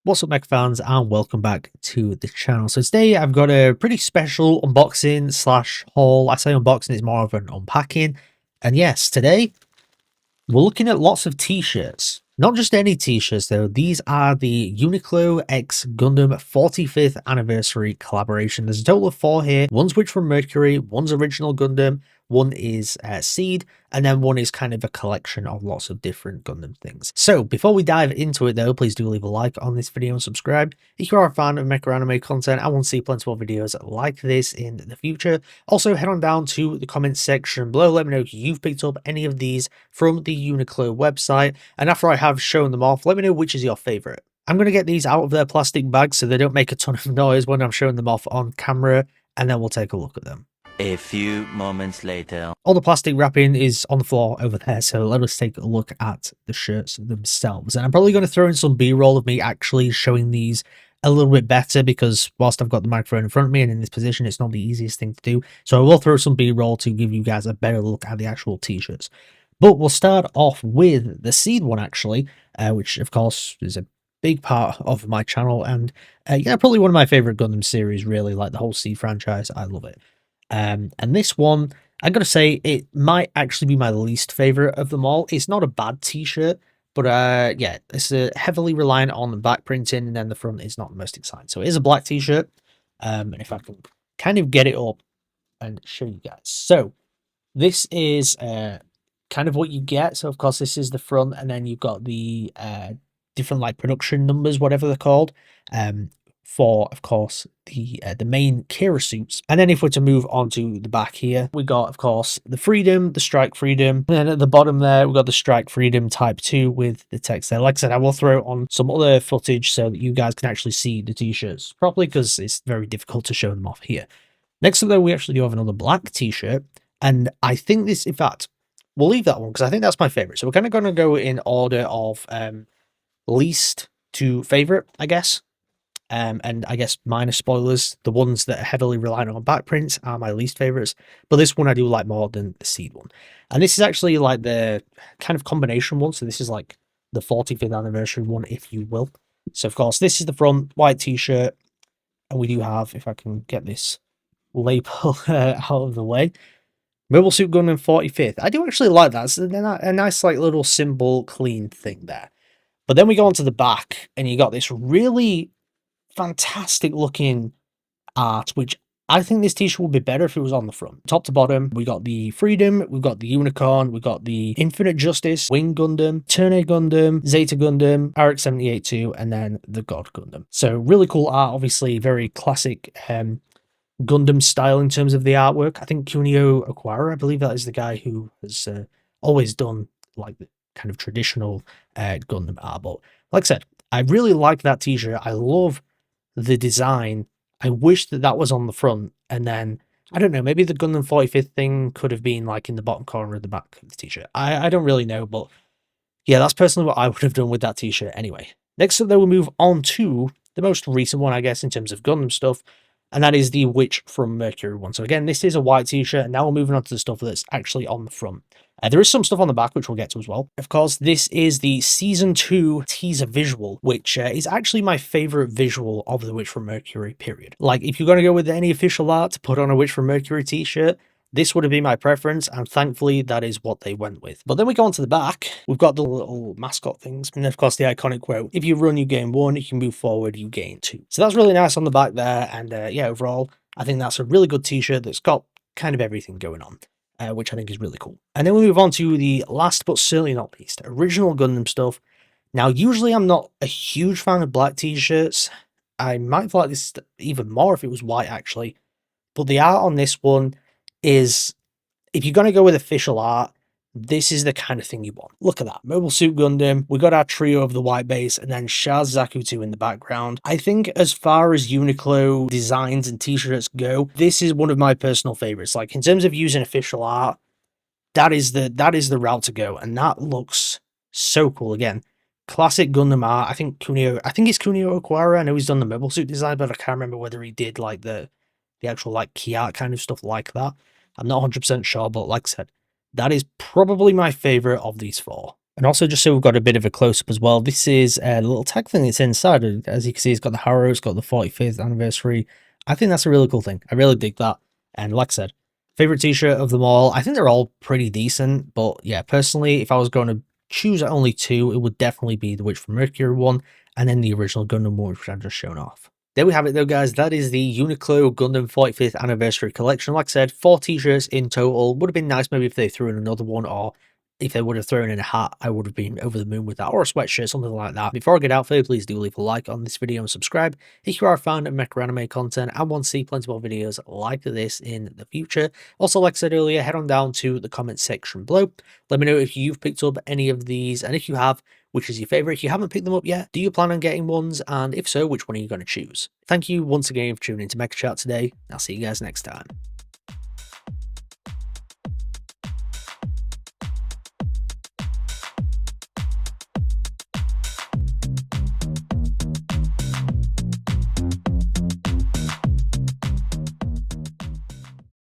What's up, Mecha fans, and welcome back to the channel. So today I've got a pretty special unboxing slash haul. I say unboxing, it's more of an unpacking. And yes, today we're looking at lots of t-shirts. Not just any t-shirts though, these are the Uniqlo X Gundam 45th anniversary collaboration. There's a total of 4 here. One's Witch from Mercury, one's Original Gundam, one is Seed, and then one is kind of a collection of lots of different Gundam things. So before we dive into it though, please do leave a like on this video and subscribe if you are a fan of mecha anime content and want to see plenty more videos like this in the future. Also head on down to the comments section below, let me know if you've picked up any of these from the Uniqlo website, and after I have shown them off, let me know which is your favorite. I'm going to get these out of their plastic bags so they don't make a ton of noise when I'm showing them off on camera, and then we'll take a look at them. A few moments later. All the plastic wrapping is on the floor over there, so let us take a look at the shirts themselves. And I'm probably going to throw in some B-roll of me actually showing these a little bit better, because whilst I've got the microphone in front of me and in this position, it's not the easiest thing to do. So I will throw some B-roll to give you guys a better look at the actual t-shirts. But we'll start off with the Seed one actually, which of course is a big part of my channel, and yeah, probably one of my favorite Gundam series, really, like the whole Seed franchise. I love it. And this one, I'm gonna say it might actually be my least favorite of them all. It's not a bad t-shirt, but yeah, it's heavily reliant on the back printing, and then the front is not the most exciting. So it is a black t-shirt, and if I can kind of get it up and show you guys. So this is kind of what you get. So of course this is the front, and then you've got the different like production numbers, whatever they're called, for of course the main Kira suits. And then if we're to move on to the back here, we got of course the Freedom, the Strike Freedom, and then at the bottom there we got the Strike Freedom Type 2 with the text there. Like I said, I will throw on some other footage so that you guys can actually see the t-shirts properly, because it's very difficult to show them off here. Next up though, we actually do have another black t-shirt, and I think this, in fact, we'll leave that one because I think that's my favorite. So we're kind of going to go in order of least to favorite, I guess. And I guess minor spoilers, the ones that are heavily reliant on back prints are my least favorites, but this one I do like more than the Seed one. And this is actually like the kind of combination one, so this is like the 45th anniversary one, if you will. So of course this is the front, white t-shirt, and we do have, if I can get this label out of the way, Mobile Suit Gundam 45th. I do actually like that. It's a nice like little symbol clean thing there. But then we go on to the back, and you got this really fantastic looking art, which I think this t-shirt would be better if it was on the front. Top to bottom, we got the Freedom, we've got the Unicorn, we've got the Infinite Justice, Wing Gundam, Turne Gundam, Zeta Gundam, RX-78-2, and then the God Gundam. So really cool art, obviously very classic Gundam style in terms of the artwork. I think Kunio Okwara, I believe that is the guy who has always done like the kind of traditional Gundam art. But like I said, I really like that t-shirt. I love the design. I wish that that was on the front, and then I don't know, maybe the Gundam 45th thing could have been like in the bottom corner of the back of the t-shirt. I don't really know, but yeah, that's personally what I would have done with that t-shirt anyway. Next up though, we'll move on to the most recent one, I guess, in terms of Gundam stuff, and that is the Witch from Mercury one. So again, this is a white t-shirt, and now we're moving on to the stuff that's actually on the front. There is some stuff on the back, which we'll get to as well. Of course, this is the Season 2 teaser visual, which is actually my favorite visual of the Witch from Mercury, period. Like, if you're going to go with any official art to put on a Witch from Mercury t-shirt, this would have been my preference, and thankfully that is what they went with. But then we go on to the back, we've got the little mascot things, and of course the iconic quote, if you run you gain 1, if you move forward you gain 2. So that's really nice on the back there, and yeah, overall I think that's a really good t-shirt that's got kind of everything going on, which I think is really cool. And then we move on to the last but certainly not least, Original Gundam stuff. Now usually I'm not a huge fan of black t-shirts. I might like this even more if it was white actually, but the art on this one is, if you're going to go with official art, this is the kind of thing you want. Look at that. Mobile Suit Gundam. We got our trio of the white base, and then Shaz Zakutu in the background. I think as far as Uniqlo designs and t-shirts go, this is one of my personal favorites. Like, in terms of using official art, that is the route to go, and that looks so cool. Again, classic Gundam art. I think it's Kunio Okwara. I know he's done the mobile suit design, but I can't remember whether he did like the actual like key art kind of stuff like that. I'm not 100% sure, but like I said, that is probably my favorite of these 4. And also, just so we've got a bit of a close-up as well, this is a little tag thing that's inside. As you can see, it's got the Harrow, it's got the 45th anniversary. I think that's a really cool thing. I really dig that. And like I said, favorite t-shirt of them all. I think they're all pretty decent, but yeah, personally, if I was going to choose only two, it would definitely be the Witch from Mercury one, and then the original Gundam one, which I've just shown off. There we have it though, guys. That is the Uniqlo Gundam 45th anniversary collection. Like I said, 4 t-shirts in total. Would have been nice maybe if they threw in another one, or if they would have thrown in a hat, I would have been over the moon with that, or a sweatshirt, something like that. Before I get out there, please do leave a like on this video and subscribe if you are a fan of Mecha anime content and want to see plenty more videos like this in the future. Also, like I said earlier, head on down to the comment section below. Let me know if you've picked up any of these, and if you have, which is your favourite. If you haven't picked them up yet, do you plan on getting ones? And if so, which one are you going to choose? Thank you once again for tuning into Mecha Chat today. I'll see you guys next time.